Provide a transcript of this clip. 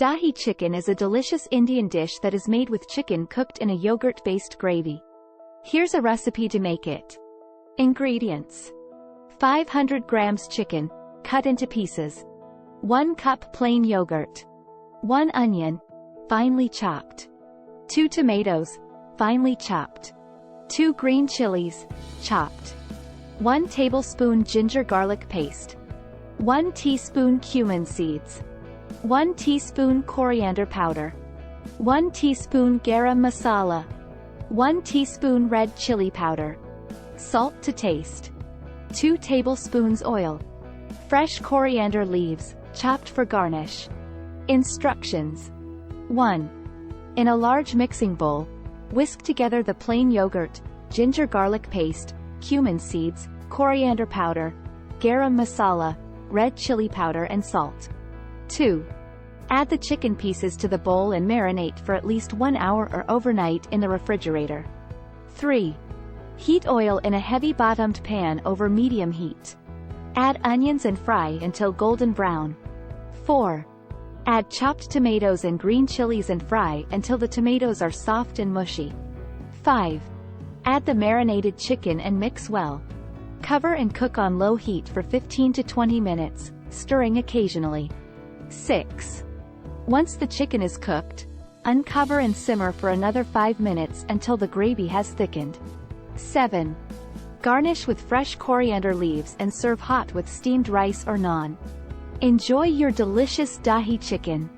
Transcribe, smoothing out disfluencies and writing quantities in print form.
Dahi chicken is a delicious Indian dish that is made with chicken cooked in a yogurt-based gravy. Here's a recipe to make it. Ingredients: 500 grams chicken, cut into pieces. 1 cup plain yogurt. 1 onion, finely chopped. 2 tomatoes, finely chopped. 2 green chilies, chopped. 1 tablespoon ginger garlic paste. 1 teaspoon cumin seeds. 1 teaspoon coriander powder. 1 teaspoon garam masala. 1 teaspoon red chili powder. Salt to taste. 2 tablespoons oil. Fresh coriander leaves, chopped for garnish. Instructions. 1. In a large mixing bowl, whisk together the plain yogurt, ginger garlic paste, cumin seeds, coriander powder, garam masala, red chili powder and salt. 2. Add the chicken pieces to the bowl and marinate for at least 1 hour or overnight in the refrigerator. 3. Heat oil in a heavy-bottomed pan over medium heat. Add onions and fry until golden brown. 4. Add chopped tomatoes and green chilies and fry until the tomatoes are soft and mushy. 5. Add the marinated chicken and mix well. Cover and cook on low heat for 15 to 20 minutes, stirring occasionally. 6. Once the chicken is cooked, uncover and simmer for another 5 minutes until the gravy has thickened. 7. Garnish with fresh coriander leaves and serve hot with steamed rice or naan. Enjoy your delicious Dahi chicken.